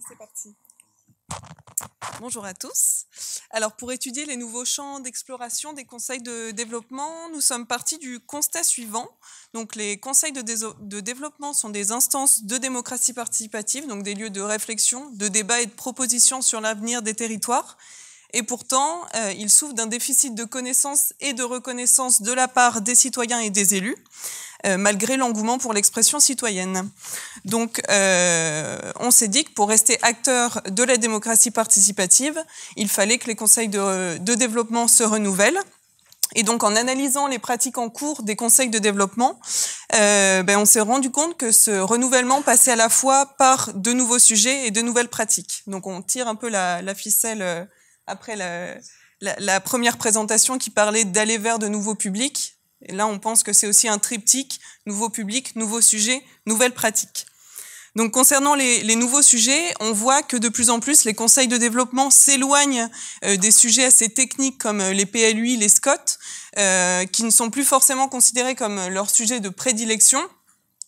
c'est parti. Bonjour à tous. Alors, pour étudier les nouveaux champs d'exploration des conseils de développement, nous sommes partis du constat suivant. Donc, les conseils de développement sont des instances de démocratie participative, donc des lieux de réflexion, de débat et de proposition sur l'avenir des territoires. Et pourtant, ils souffrent d'un déficit de connaissances et de reconnaissance de la part des citoyens et des élus, malgré l'engouement pour l'expression citoyenne. Donc, on s'est dit que pour rester acteur de la démocratie participative, il fallait que les conseils de développement se renouvellent. Et donc, en analysant les pratiques en cours des conseils de développement, on s'est rendu compte que ce renouvellement passait à la fois par de nouveaux sujets et de nouvelles pratiques. Donc, on tire un peu la ficelle après la première présentation qui parlait d'aller vers de nouveaux publics. Et là, on pense que c'est aussi un triptyque, nouveaux publics, nouveaux sujets, nouvelles pratiques. Donc, concernant les nouveaux sujets, on voit que de plus en plus, les conseils de développement s'éloignent des sujets assez techniques comme les PLUI, les SCOT, qui ne sont plus forcément considérés comme leur sujet de prédilection,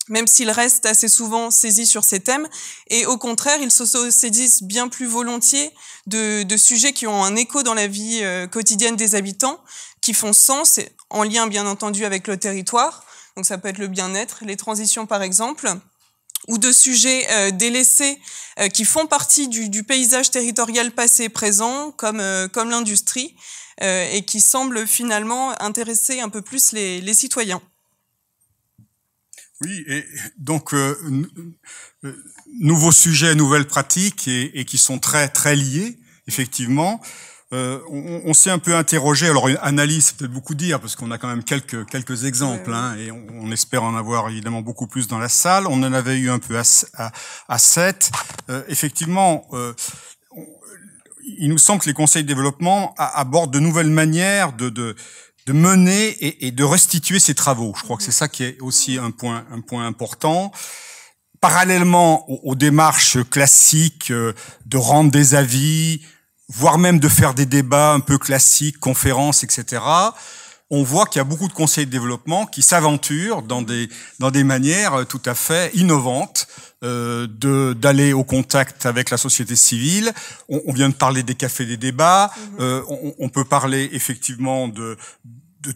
même s'ils restent assez souvent saisis sur ces thèmes. Et au contraire, ils se saisissent bien plus volontiers de sujets qui ont un écho dans la vie quotidienne des habitants, qui font sens, en lien bien entendu avec le territoire. Donc ça peut être le bien-être, les transitions par exemple, ou de sujets délaissés qui font partie du paysage territorial passé et présent, comme l'industrie, et qui semblent finalement intéresser un peu plus les citoyens. Oui, et donc nouveaux sujets, nouvelles pratiques, et qui sont très très liés, effectivement. On s'est un peu interrogé. Alors, une analyse, c'est peut-être beaucoup dire, parce qu'on a quand même quelques exemples, hein, et on espère en avoir évidemment beaucoup plus dans la salle. On en avait eu un peu à 7. Effectivement, il nous semble que les conseils de développement abordent de nouvelles manières de mener et de restituer ces travaux. Je crois que c'est ça qui est aussi un point important. Parallèlement aux démarches classiques de rendre des avis, voire même de faire des débats un peu classiques, conférences, etc., on voit qu'il y a beaucoup de conseils de développement qui s'aventurent dans des manières tout à fait innovantes d'aller au contact avec la société civile. On vient de parler des cafés des débats. On peut parler effectivement de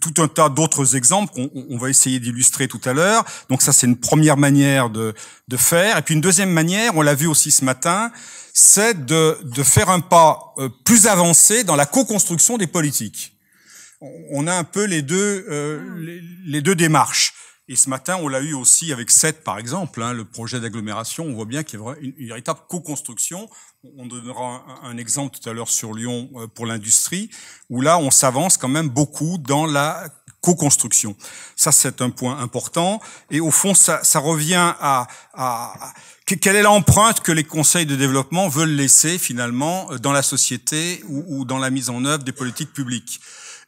tout un tas d'autres exemples qu'on va essayer d'illustrer tout à l'heure. Donc ça, c'est une première manière de faire. Et puis une deuxième manière, on l'a vu aussi ce matin, c'est de faire un pas plus avancé dans la co-construction des politiques. On a un peu les deux démarches. Et ce matin, on l'a eu aussi avec SET, par exemple, hein, le projet d'agglomération. On voit bien qu'il y a une véritable co-construction. On donnera un exemple tout à l'heure sur Lyon pour l'industrie, où là, on s'avance quand même beaucoup dans la co-construction. Ça, c'est un point important. Et au fond, ça revient à quelle est l'empreinte que les conseils de développement veulent laisser finalement dans la société ou dans la mise en œuvre des politiques publiques.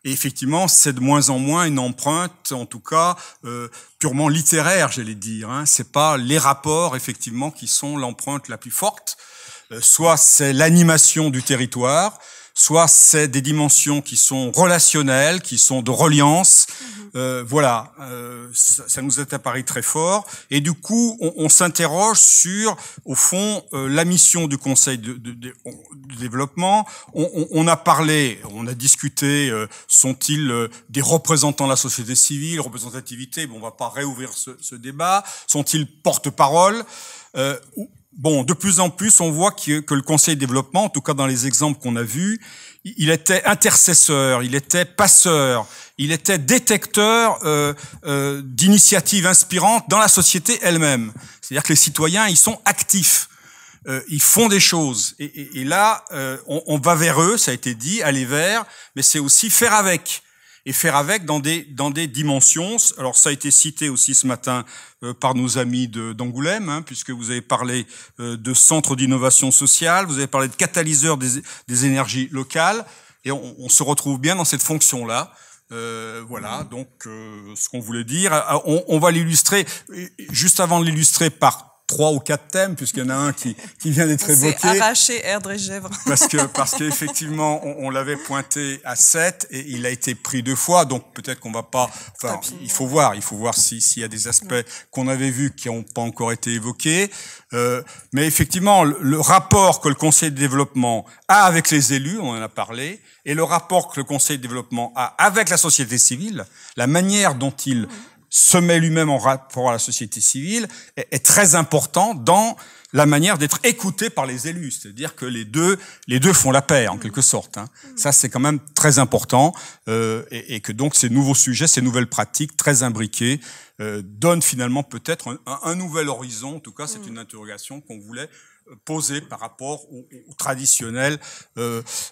Et effectivement, c'est de moins en moins une empreinte, en tout cas purement littéraire, j'allais dire. Hein. C'est pas les rapports effectivement qui sont l'empreinte la plus forte. Soit c'est l'animation du territoire, soit c'est des dimensions qui sont relationnelles, qui sont de reliance. Voilà, ça nous est apparu très fort. Et du coup, on s'interroge sur, au fond, la mission du Conseil de développement. On a parlé, on a discuté, sont-ils des représentants de la société civile, représentativité, bon, on va pas réouvrir ce débat. Sont-ils porte-parole Bon, de plus en plus, on voit que le Conseil de développement, en tout cas dans les exemples qu'on a vus, il était intercesseur, il était passeur, il était détecteur d'initiatives inspirantes dans la société elle-même. C'est-à-dire que les citoyens, ils sont actifs, ils font des choses. Et là, on va vers eux, ça a été dit, aller vers, mais c'est aussi faire avec. Et faire avec dans des dimensions. Alors ça a été cité aussi ce matin par nos amis d'Angoulême, hein, puisque vous avez parlé de centres d'innovation sociale, vous avez parlé de catalyseurs des énergies locales, et on se retrouve bien dans cette fonction-là. Voilà, donc ce qu'on voulait dire. On va l'illustrer, juste avant de l'illustrer par 3 ou 4 thèmes, puisqu'il y en a un qui vient d'être évoqué. C'est arraché Erdre-et-Gèvres. Parce qu'effectivement, on l'avait pointé à 7 et il a été pris 2 fois, donc peut-être qu'on va pas, enfin, il faut voir s'il y a des aspects qu'on avait vus qui n'ont pas encore été évoqués. Mais effectivement, le rapport que le Conseil de développement a avec les élus, on en a parlé, et le rapport que le Conseil de développement a avec la société civile, la manière dont il se met lui-même en rapport à la société civile est très important dans la manière d'être écouté par les élus. C'est-à-dire que les deux font la paire, en quelque sorte. Hein. Ça, c'est quand même très important, et que donc ces nouveaux sujets, ces nouvelles pratiques très imbriquées donnent finalement peut-être un nouvel horizon. En tout cas, c'est une interrogation qu'on voulait poser par rapport au traditionnel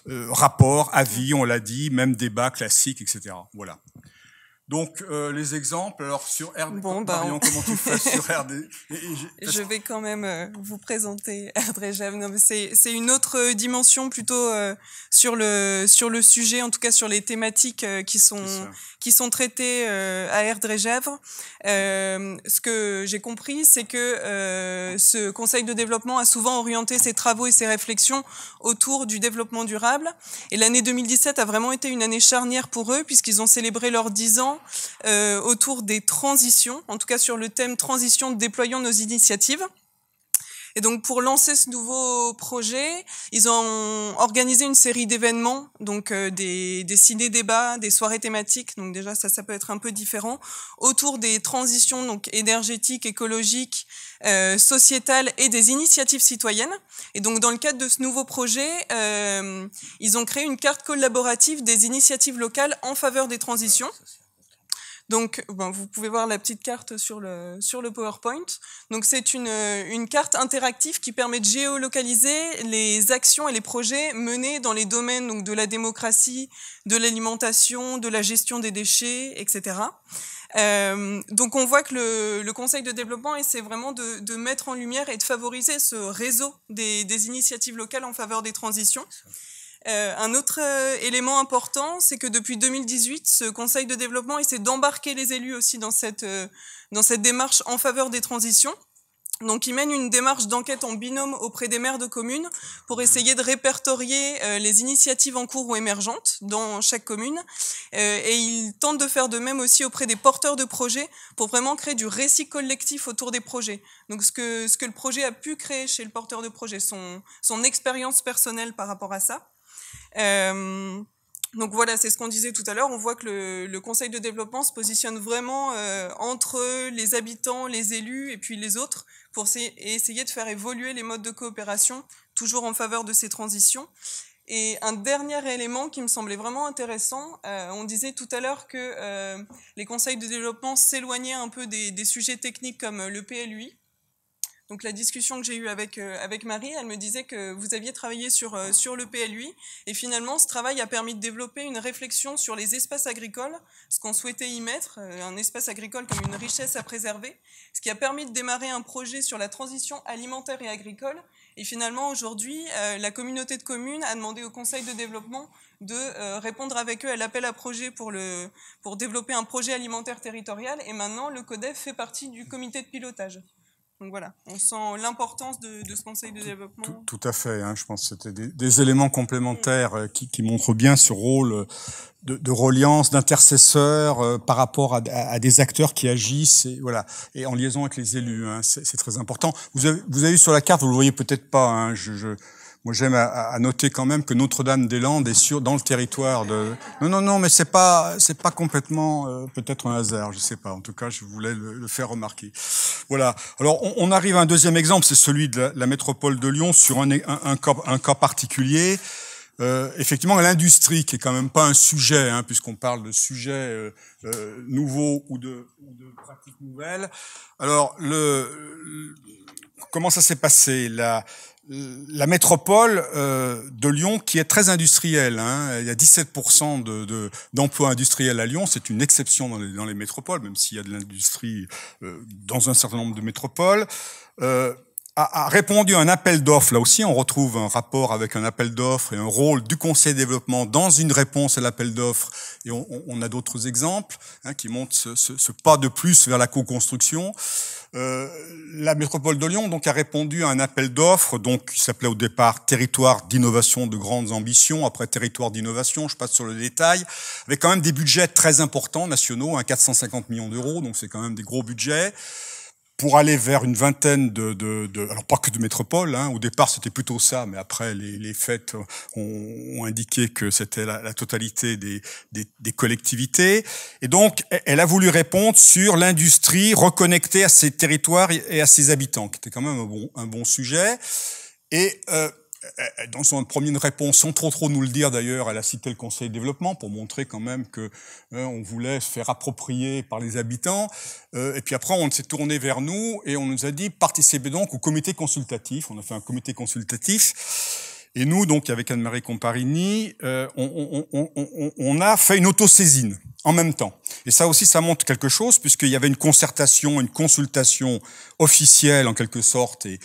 rapport, avis, on l'a dit, même débat classique, etc. Voilà. Donc, les exemples, alors sur RD, Marion, comment tu fais sur RD? Je vais quand même vous présenter Erdre-et-Gèvres. C'est une autre dimension plutôt sur le sujet, en tout cas sur les thématiques qui sont traitées à Erdre-et-Gèvres. Ce que j'ai compris, c'est que ce conseil de développement a souvent orienté ses travaux et ses réflexions autour du développement durable. Et l'année 2017 a vraiment été une année charnière pour eux, puisqu'ils ont célébré leurs 10 ans autour des transitions, en tout cas sur le thème transition, déployons nos initiatives. Et donc pour lancer ce nouveau projet, ils ont organisé une série d'événements, donc des ciné-débats, des soirées thématiques, donc déjà ça peut être un peu différent, autour des transitions donc énergétiques, écologiques, sociétales et des initiatives citoyennes. Et donc dans le cadre de ce nouveau projet, ils ont créé une carte collaborative des initiatives locales en faveur des transitions. Donc, vous pouvez voir la petite carte sur le PowerPoint. Donc, c'est une carte interactive qui permet de géolocaliser les actions et les projets menés dans les domaines donc, de la démocratie, de l'alimentation, de la gestion des déchets, etc. Donc, on voit que le Conseil de développement essaie vraiment de mettre en lumière et de favoriser ce réseau des initiatives locales en faveur des transitions. Un autre élément important, c'est que depuis 2018, ce Conseil de développement essaie d'embarquer les élus aussi dans cette démarche en faveur des transitions. Donc, il mène une démarche d'enquête en binôme auprès des maires de communes pour essayer de répertorier les initiatives en cours ou émergentes dans chaque commune. Et il tente de faire de même aussi auprès des porteurs de projets pour vraiment créer du récit collectif autour des projets. Donc, ce que le projet a pu créer chez le porteur de projet, son expérience personnelle par rapport à ça. Donc voilà, c'est ce qu'on disait tout à l'heure. On voit que le Conseil de développement se positionne vraiment entre les habitants, les élus et puis les autres pour essayer de faire évoluer les modes de coopération, toujours en faveur de ces transitions. Et un dernier élément qui me semblait vraiment intéressant, on disait tout à l'heure que les conseils de développement s'éloignaient un peu des sujets techniques comme le PLUI. Donc la discussion que j'ai eue avec Marie, elle me disait que vous aviez travaillé sur le PLUI et finalement ce travail a permis de développer une réflexion sur les espaces agricoles, ce qu'on souhaitait y mettre, un espace agricole comme une richesse à préserver, ce qui a permis de démarrer un projet sur la transition alimentaire et agricole. Et finalement aujourd'hui, la communauté de communes a demandé au Conseil de développement de répondre avec eux à l'appel à projet pour développer un projet alimentaire territorial et maintenant le CODEF fait partie du comité de pilotage. Donc voilà, on sent l'importance de ce Conseil de développement. Tout à fait, hein, je pense que c'était des éléments complémentaires qui montrent bien ce rôle de reliance, d'intercesseur par rapport à des acteurs qui agissent et en liaison avec les élus. Hein, c'est très important. Vous avez vu sur la carte, vous le voyez peut-être pas. Hein, moi, j'aime à noter quand même que Notre-Dame-des-Landes est dans le territoire de. Non, mais c'est pas complètement peut-être un hasard, je sais pas. En tout cas, je voulais le faire remarquer. Voilà. Alors, on arrive à un deuxième exemple, c'est celui de la métropole de Lyon sur un cas particulier. Effectivement, l'industrie qui est quand même pas un sujet, hein, puisqu'on parle de sujets nouveaux ou de pratiques nouvelles. Alors, comment ça s'est passé? La métropole de Lyon, qui est très industrielle, hein, il y a 17% d'emplois industriels à Lyon, c'est une exception dans les métropoles, même s'il y a de l'industrie dans un certain nombre de métropoles, a répondu à un appel d'offres. Là aussi, on retrouve un rapport avec un appel d'offres et un rôle du conseil de développement dans une réponse à l'appel d'offres. Et on a d'autres exemples qui montrent ce pas de plus vers la co-construction. La métropole de Lyon donc a répondu à un appel d'offres donc qui s'appelait au départ territoire d'innovation de grandes ambitions, après territoire d'innovation, je passe sur le détail, avec quand même des budgets très importants nationaux, 450 millions d'euros, donc c'est quand même des gros budgets pour aller vers une vingtaine alors pas que de métropoles, au départ c'était plutôt ça, mais après les faits ont indiqué que c'était la totalité des collectivités. Et donc elle a voulu répondre sur l'industrie reconnectée à ses territoires et à ses habitants, qui était quand même un bon sujet. Et dans son première réponse, sans trop nous le dire d'ailleurs, elle a cité le Conseil de développement pour montrer quand même que on voulait se faire approprier par les habitants. Et puis après, on s'est tourné vers nous et on nous a dit participez donc au comité consultatif. On a fait un comité consultatif. Et nous, donc, avec Anne-Marie Comparini, on a fait une autosaisine en même temps. Et ça aussi, ça montre quelque chose, puisqu'il y avait une concertation, une consultation officielle, en quelque sorte, et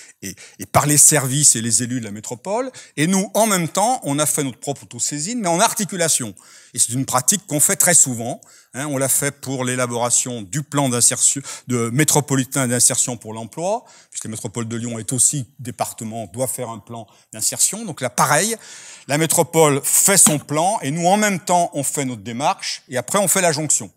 par les services et les élus de la métropole. Et nous, en même temps, on a fait notre propre autosaisine, mais en articulation. Et c'est une pratique qu'on fait très souvent. On l'a fait pour l'élaboration du plan d'insertion, de métropolitain d'insertion pour l'emploi, puisque la métropole de Lyon est aussi département, doit faire un plan d'insertion. Donc là, pareil, la métropole fait son plan, et nous, en même temps, on fait notre démarche, et après, on fait la jonction.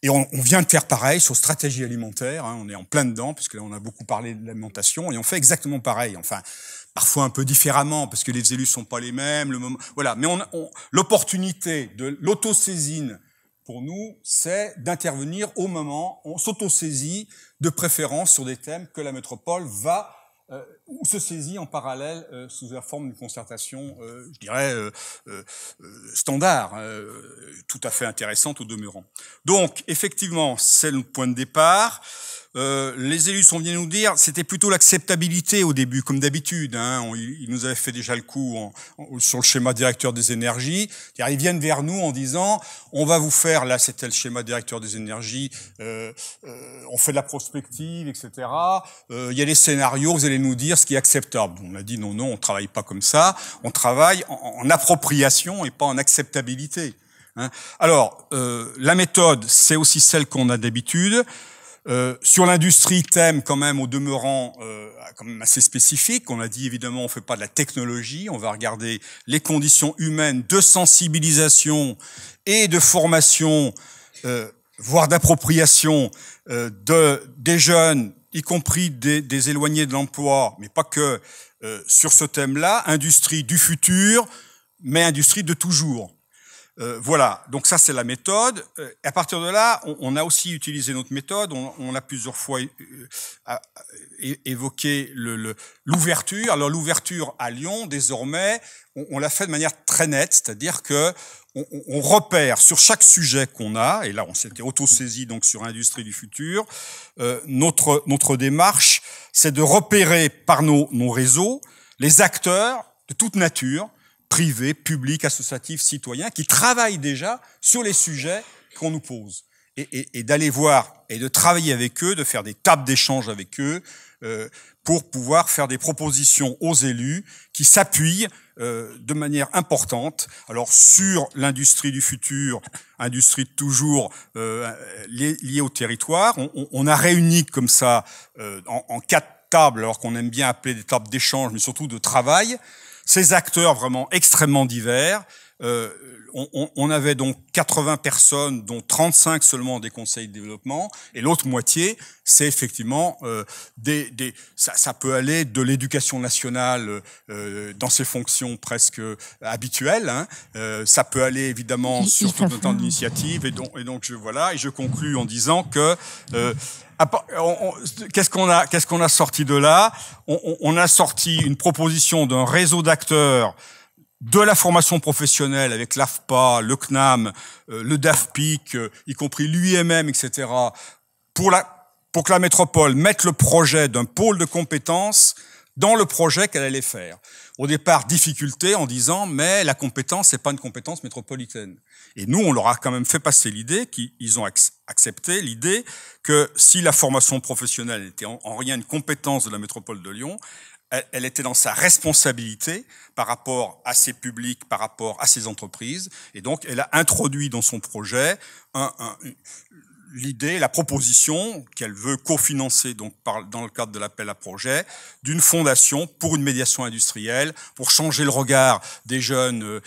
Et on vient de faire pareil sur stratégie alimentaire, on est en plein dedans, puisque là, on a beaucoup parlé de l'alimentation, et on fait exactement pareil. Enfin, parfois un peu différemment, parce que les élus sont pas les mêmes, le moment, voilà. Mais l'opportunité de l'autosaisine, pour nous, c'est d'intervenir au moment, on s'autosaisit de préférence sur des thèmes que la métropole va ou se saisit en parallèle sous la forme d'une concertation, je dirais, standard, tout à fait intéressante au demeurant. Donc, effectivement, c'est le point de départ. Les élus sont venus nous dire, c'était plutôt l'acceptabilité au début, comme d'habitude. Ils nous avaient fait déjà le coup sur le schéma directeur des énergies. Ils viennent vers nous en disant, on va vous faire, là c'était le schéma directeur des énergies, on fait de la prospective, etc. Il y a des scénarios, vous allez nous dire ce qui est acceptable. On a dit non, on travaille pas comme ça, on travaille en appropriation et pas en acceptabilité. Alors, la méthode, c'est aussi celle qu'on a d'habitude. Sur l'industrie, thème quand même au demeurant quand même assez spécifique. On a dit évidemment on fait pas de la technologie, on va regarder les conditions humaines de sensibilisation et de formation, voire d'appropriation des jeunes, y compris des éloignés de l'emploi, mais pas que, sur ce thème-là, industrie du futur, mais industrie de toujours. Voilà, donc ça c'est la méthode. À partir de là, on a aussi utilisé notre méthode. On a plusieurs fois évoqué l'ouverture. Alors l'ouverture à Lyon, désormais, on l'a fait de manière très nette, c'est-à-dire que on repère sur chaque sujet qu'on a, et là on s'était auto-saisi donc sur industrie du futur. Notre démarche, c'est de repérer par nos réseaux les acteurs de toute nature, privés, publics, associatifs, citoyens, qui travaillent déjà sur les sujets qu'on nous pose. Et d'aller voir et de travailler avec eux, de faire des tables d'échange avec eux, pour pouvoir faire des propositions aux élus qui s'appuient de manière importante. Alors sur l'industrie du futur, industrie de toujours, liée au territoire, on a réuni comme ça en 4 tables, alors qu'on aime bien appeler des tables d'échange, mais surtout de travail, ces acteurs vraiment extrêmement divers. On avait donc 80 personnes, dont 35 seulement des conseils de développement, et l'autre moitié, c'est effectivement ça peut aller de l'éducation nationale dans ses fonctions presque habituelles, ça peut aller évidemment sur tout un temps d'initiative, et donc je conclus en disant que qu'est-ce qu'on a sorti de là? On a sorti une proposition d'un réseau d'acteurs de la formation professionnelle avec l'AFPA, le CNAM, le DAFPIC, y compris l'UIMM, etc., pour que la métropole mette le projet d'un pôle de compétences dans le projet qu'elle allait faire. au départ, difficulté en disant, mais la compétence, c'est pas une compétence métropolitaine. Et nous, on leur a quand même fait passer l'idée, qu'ils ont accepté l'idée que si la formation professionnelle était en rien une compétence de la métropole de Lyon, elle était dans sa responsabilité par rapport à ses publics, par rapport à ses entreprises. Et donc, elle a introduit dans son projet l'idée, la proposition qu'elle veut cofinancer donc dans le cadre de l'appel à projet d'une fondation pour une médiation industrielle, pour changer le regard des jeunes,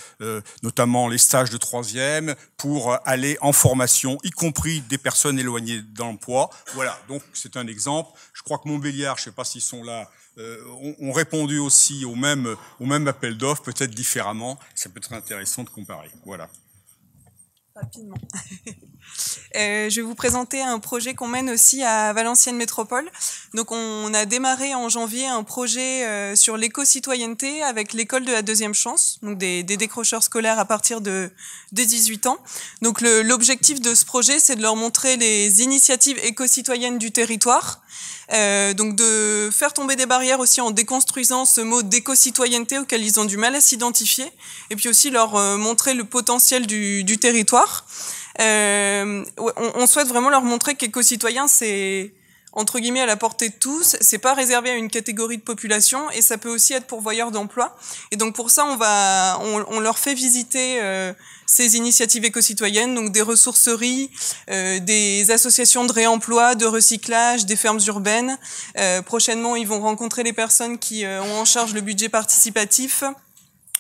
notamment les stages de troisième, pour aller en formation, y compris des personnes éloignées d'emploi. Voilà, donc c'est un exemple. Je crois que Montbéliard, je ne sais pas s'ils sont là, ont répondu aussi au même appel d'offres, peut-être différemment. Ça peut être intéressant de comparer. Voilà. Rapidement. Je vais vous présenter un projet qu'on mène aussi à Valenciennes Métropole. Donc on a démarré en janvier un projet sur l'éco-citoyenneté avec l'école de la deuxième chance, donc des décrocheurs scolaires à partir de 18 ans. Donc l'objectif de ce projet, c'est de leur montrer les initiatives éco-citoyennes du territoire, donc de faire tomber des barrières aussi en déconstruisant ce mot d'éco-citoyenneté auquel ils ont du mal à s'identifier, et puis aussi leur montrer le potentiel du territoire. On souhaite vraiment leur montrer qu'éco-citoyen, c'est entre guillemets à la portée de tous, c'est pas réservé à une catégorie de population et ça peut aussi être pourvoyeur d'emploi. Et donc pour ça, on leur fait visiter ces initiatives éco-citoyennes, donc des ressourceries, des associations de réemploi, de recyclage, des fermes urbaines. Prochainement, ils vont rencontrer les personnes qui ont en charge le budget participatif.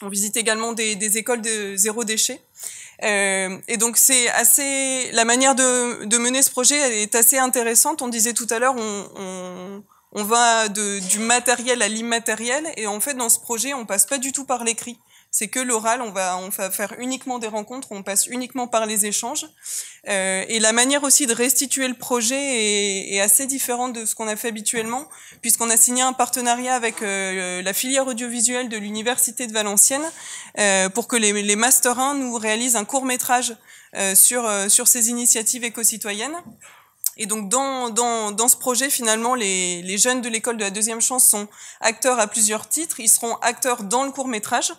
On visite également des écoles de zéro déchet. Et donc c'est assez, la manière de mener ce projet elle est assez intéressante. On disait tout à l'heure, on va du matériel à l'immatériel, et en fait dans ce projet on passe pas du tout par l'écrit. C'est que l'oral, on va faire uniquement des rencontres, on passe uniquement par les échanges. Et la manière aussi de restituer le projet est assez différente de ce qu'on a fait habituellement, puisqu'on a signé un partenariat avec la filière audiovisuelle de l'Université de Valenciennes pour que les Master 1 nous réalisent un court-métrage sur ces initiatives éco-citoyennes. Et donc dans ce projet, finalement, les jeunes de l'école de la deuxième chance sont acteurs à plusieurs titres. Ils seront acteurs dans le court-métrage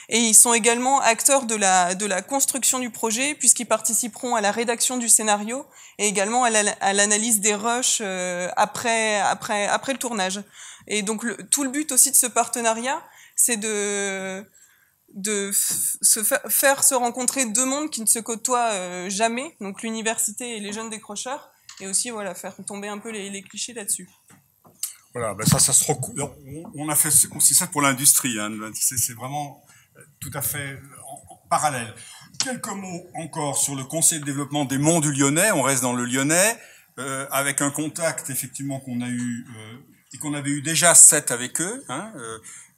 et ils sont également acteurs de la construction du projet, puisqu'ils participeront à la rédaction du scénario et également à l'analyse des rushs après le tournage. Et donc tout le but aussi de ce partenariat, c'est de faire se rencontrer deux mondes qui ne se côtoient jamais, donc l'université et les jeunes décrocheurs. Et aussi, voilà, faire tomber un peu les clichés là-dessus. Voilà, ben ça se recoupe. On a fait aussi ça pour l'industrie. Hein. C'est vraiment tout à fait en parallèle. Quelques mots encore sur le Conseil de développement des Monts du Lyonnais. On reste dans le Lyonnais, avec un contact effectivement qu'on a eu et qu'on avait eu déjà 7 avec eux. Hein,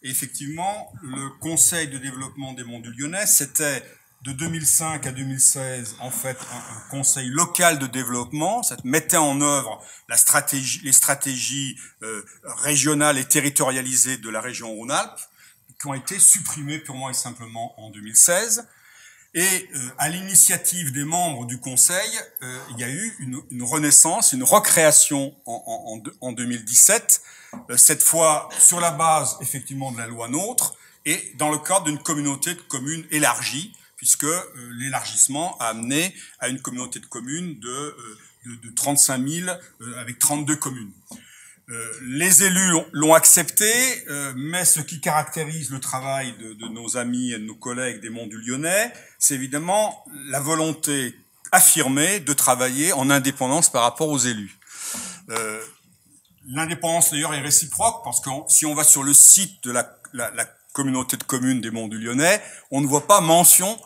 et effectivement, le Conseil de développement des Monts du Lyonnais, c'était de 2005 à 2016, en fait, un conseil local de développement. Ça mettait en œuvre les stratégies régionales et territorialisées de la région Rhône-Alpes, qui ont été supprimées purement et simplement en 2016. Et à l'initiative des membres du conseil, il y a eu une renaissance, une recréation en 2017, cette fois sur la base effectivement de la loi NOTRe et dans le cadre d'une communauté de communes élargie, puisque l'élargissement a amené à une communauté de communes de 35 000 avec 32 communes. Les élus l'ont accepté, mais ce qui caractérise le travail de nos amis et de nos collègues des Monts du Lyonnais, c'est évidemment la volonté affirmée de travailler en indépendance par rapport aux élus. L'indépendance d'ailleurs est réciproque, parce que si on va sur le site de la communauté de communes des Monts du Lyonnais, on ne voit pas mention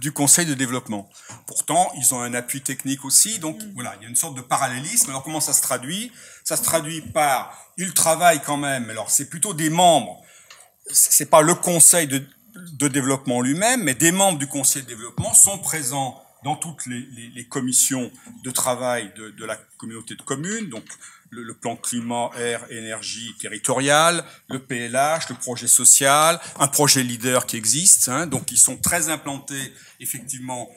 du conseil de développement. Pourtant, ils ont un appui technique aussi, donc voilà, il y a une sorte de parallélisme. Alors comment ça se traduit? Ça se traduit par, ils travaillent quand même, alors c'est plutôt des membres, c'est pas le conseil de développement lui-même, mais des membres du conseil de développement sont présents dans toutes les commissions de travail de la communauté de communes, donc le plan climat, air, énergie territoriale, le PLH, le projet social, un projet leader qui existe, hein, donc ils sont très implantés effectivement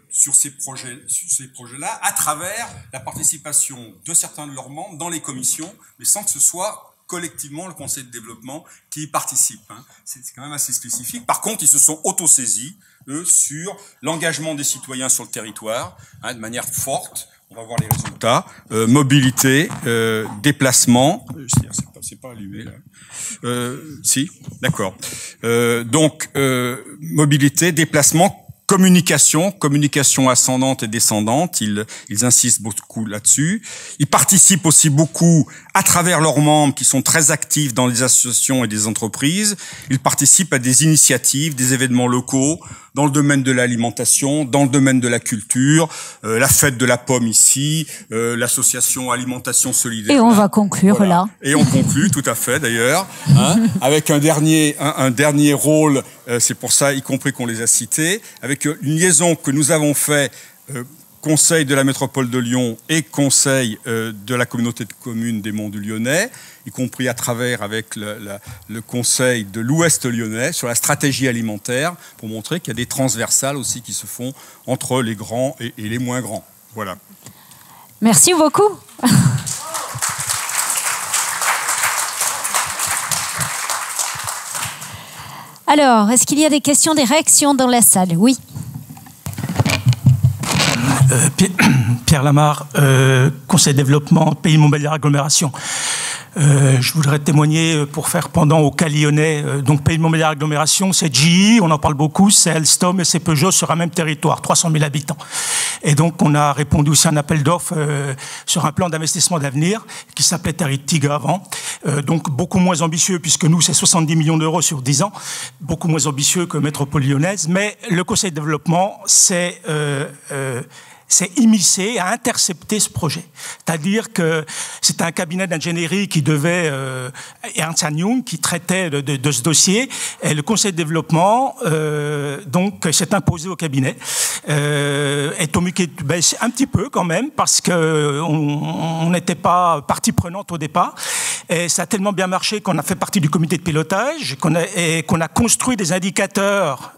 sur ces projets-là, à travers la participation de certains de leurs membres dans les commissions, mais sans que ce soit collectivement le conseil de développement qui y participe. Hein. C'est quand même assez spécifique. Par contre, ils se sont autosaisis, eux, sur l'engagement des citoyens sur le territoire, hein, de manière forte. On va voir les résultats. Mobilité, déplacement. C'est pas allumé là. Si, d'accord. Donc, mobilité, déplacement, communication ascendante et descendante, ils insistent beaucoup là-dessus. Ils participent aussi beaucoup à travers leurs membres qui sont très actifs dans les associations et des entreprises. Ils participent à des initiatives, des événements locaux, dans le domaine de l'alimentation, dans le domaine de la culture, la fête de la pomme ici, l'association Alimentation Solidaire. Et on va conclure voilà. Là. Et on conclut, tout à fait d'ailleurs, hein, avec un dernier rôle, c'est pour ça, y compris qu'on les a cités, avec une liaison que nous avons fait Conseil de la métropole de Lyon et Conseil de la communauté de communes des Monts du Lyonnais, y compris à travers avec le Conseil de l'Ouest lyonnais sur la stratégie alimentaire, pour montrer qu'il y a des transversales aussi qui se font entre les grands et les moins grands. Voilà. Merci beaucoup. Alors, est-ce qu'il y a des questions, des réactions dans la salle? Oui. Pierre Lamarre, Conseil de développement, Pays de Montbéliard Agglomération. Je voudrais témoigner pour faire pendant au cas lyonnais. Donc, Pays de Montbéliard Agglomération, c'est GE, on en parle beaucoup, c'est Alstom et c'est Peugeot sur un même territoire, 300 000 habitants. Et donc, on a répondu aussi à un appel d'offres sur un plan d'investissement d'avenir qui s'appelait Territiga avant. Donc, beaucoup moins ambitieux puisque nous, c'est 70 millions d'euros sur 10 ans. Beaucoup moins ambitieux que Métropole lyonnaise. Mais le Conseil de développement, c'est immiscé à intercepter ce projet. C'est-à-dire que c'est un cabinet d'ingénierie qui devait, Ernst & Young, qui traitait de ce dossier, et le conseil de développement donc s'est imposé au cabinet. Et Tomuke baisse un petit peu quand même, parce qu'on n'était pas partie prenante au départ. Et ça a tellement bien marché qu'on a fait partie du comité de pilotage, et qu'on a construit des indicateurs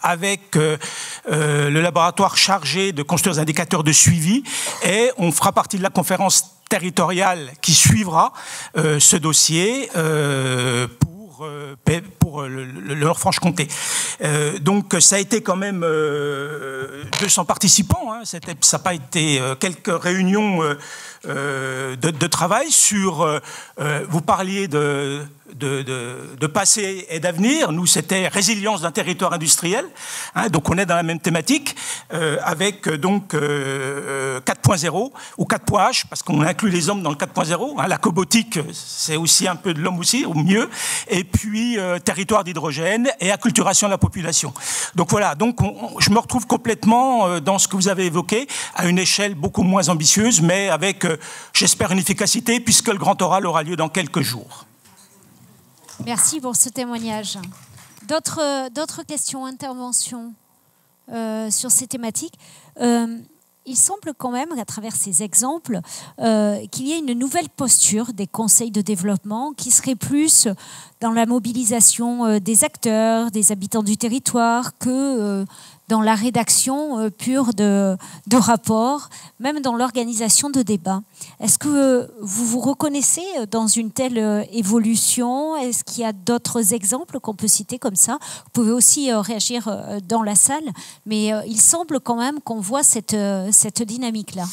avec le laboratoire chargé de construire des indicateurs de suivi, et on fera partie de la conférence territoriale qui suivra ce dossier pour le Nord-Franche-Comté. Donc ça a été quand même 200 participants, hein. Ça n'a pas été quelques réunions de travail sur... vous parliez de passé et d'avenir. Nous, c'était résilience d'un territoire industriel. Hein, donc, on est dans la même thématique avec donc 4.0 ou 4.H, parce qu'on inclut les hommes dans le 4.0. Hein, la cobotique, c'est aussi un peu de l'homme aussi, ou mieux. Et puis, territoire d'hydrogène et acculturation de la population. Donc, voilà. Donc, je me retrouve complètement dans ce que vous avez évoqué, à une échelle beaucoup moins ambitieuse, mais avec, j'espère, une efficacité, puisque le grand oral aura lieu dans quelques jours. Merci pour ce témoignage. D'autres questions, interventions sur ces thématiques? Il semble quand même, à travers ces exemples, qu'il y ait une nouvelle posture des conseils de développement qui serait plus dans la mobilisation des acteurs, des habitants du territoire, que dans la rédaction pure de rapports, même dans l'organisation de débats. Est-ce que vous vous reconnaissez dans une telle évolution? Est-ce qu'il y a d'autres exemples qu'on peut citer comme ça? Vous pouvez aussi réagir dans la salle, mais il semble quand même qu'on voit cette dynamique-là.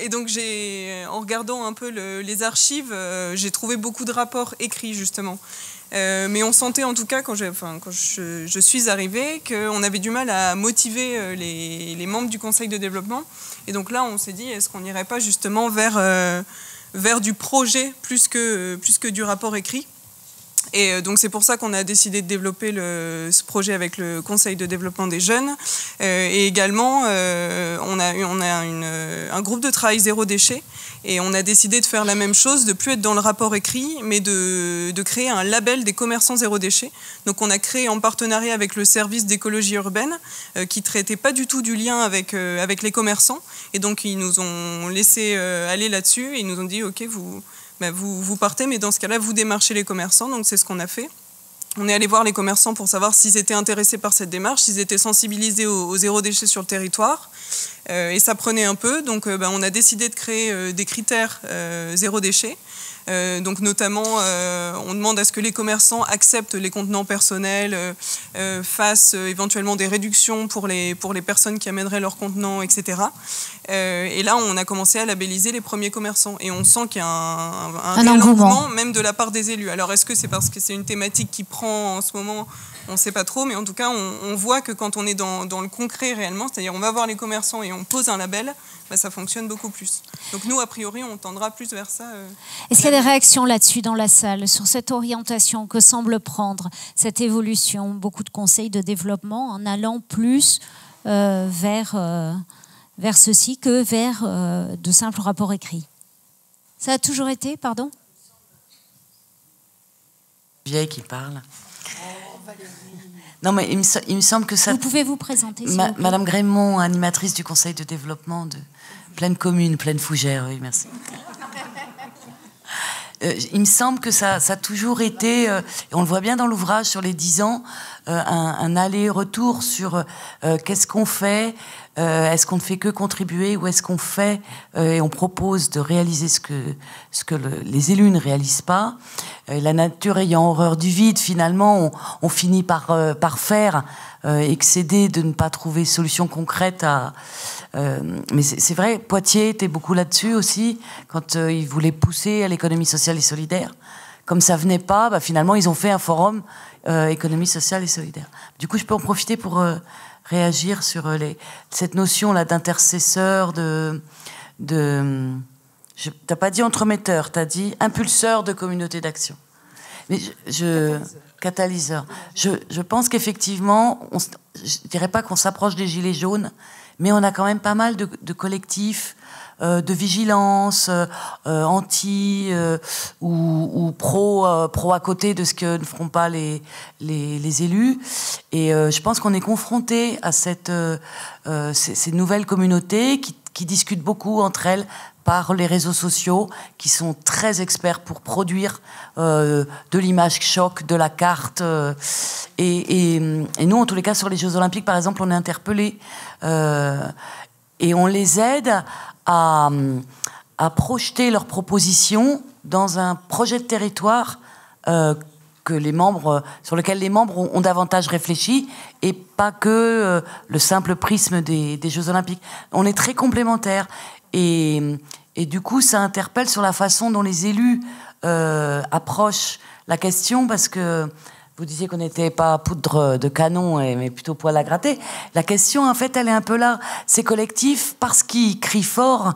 Et donc, en regardant un peu les archives, j'ai trouvé beaucoup de rapports écrits, justement. Mais on sentait en tout cas, quand je suis arrivée, qu'on avait du mal à motiver les membres du conseil de développement. Et donc là, on s'est dit, est-ce qu'on n'irait pas justement vers du projet plus que du rapport écrit? Et donc c'est pour ça qu'on a décidé de développer ce projet avec le Conseil de développement des jeunes. Et également, on a un groupe de travail zéro déchet. Et on a décidé de faire la même chose, de ne plus être dans le rapport écrit, mais de créer un label des commerçants zéro déchet. Donc on a créé en partenariat avec le service d'écologie urbaine, qui ne traitait pas du tout du lien avec les commerçants. Et donc ils nous ont laissé aller là-dessus, et ils nous ont dit « Ok, vous partez, mais dans ce cas-là, vous démarchez les commerçants. » Donc c'est ce qu'on a fait. On est allé voir les commerçants pour savoir s'ils étaient intéressés par cette démarche, s'ils étaient sensibilisés au zéro déchet sur le territoire. Et ça prenait un peu. Donc on a décidé de créer des critères zéro déchet Donc notamment, on demande à ce que les commerçants acceptent les contenants personnels, fassent éventuellement des réductions pour les personnes qui amèneraient leurs contenants, etc. Et là, on a commencé à labelliser les premiers commerçants. Et on sent qu'il y a un réel engouement, même de la part des élus. Alors, est-ce que c'est parce que c'est une thématique qui prend en ce moment ? On ne sait pas trop, mais en tout cas, on voit que quand on est dans le concret réellement, c'est-à-dire on va voir les commerçants et on pose un label, bah, ça fonctionne beaucoup plus. Donc nous, a priori, on tendra plus vers ça. Est-ce qu'il y a des réactions là-dessus dans la salle, sur cette orientation que semble prendre cette évolution, beaucoup de conseils de développement en allant plus vers ceci que vers de simples rapports écrits? Ça a toujours été, pardon? Vieille qui parle. Non, mais il me semble que ça... Vous pouvez vous présenter, s'il vous plaît. Madame Grémont, animatrice du conseil de développement de Pleine Commune, Pleine Fougère, oui, merci. Il me semble que ça a toujours été, et on le voit bien dans l'ouvrage sur les 10 ans, un aller-retour sur qu'est-ce qu'on fait, est-ce qu'on ne fait que contribuer ou est-ce qu'on fait et on propose de réaliser ce que les élus ne réalisent pas. La nature ayant horreur du vide, finalement, on finit par faire, excéder de ne pas trouver solution concrète à... mais c'est vrai, Poitiers était beaucoup là-dessus aussi, quand ils voulaient pousser à l'économie sociale et solidaire. Comme ça venait pas, bah, finalement, ils ont fait un forum économie sociale et solidaire. Du coup, je peux en profiter pour réagir sur cette notion-là d'intercesseur, t'as pas dit entremetteur, t'as dit impulseur de communauté d'action. Mais catalyseur. Je pense qu'effectivement, je dirais pas qu'on s'approche des gilets jaunes, mais on a quand même pas mal de collectifs de vigilance, anti ou pro à côté de ce que ne feront pas les élus. Et je pense qu'on est confronté à ces nouvelles communautés qui discutent beaucoup entre elles par les réseaux sociaux, qui sont très experts pour produire de l'image choc, de la carte. Et nous, en tous les cas, sur les Jeux Olympiques, par exemple, on est interpellés et on les aide à projeter leurs propositions dans un projet de territoire sur lequel les membres ont davantage réfléchi et pas que le simple prisme des Jeux Olympiques. On est très complémentaires et du coup ça interpelle sur la façon dont les élus approchent la question, parce que vous disiez qu'on n'était pas poudre de canon mais plutôt poil à gratter. La question en fait elle est un peu là. Ces collectifs, parce qu'ils crient fort,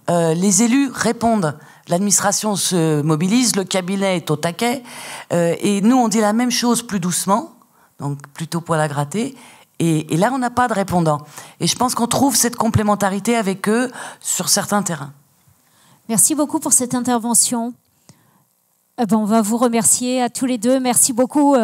les élus répondent. L'administration se mobilise, le cabinet est au taquet, et nous on dit la même chose plus doucement, donc plutôt poil à gratter, et là on n'a pas de répondant. Et je pense qu'on trouve cette complémentarité avec eux sur certains terrains. Merci beaucoup pour cette intervention. On va vous remercier à tous les deux. Merci beaucoup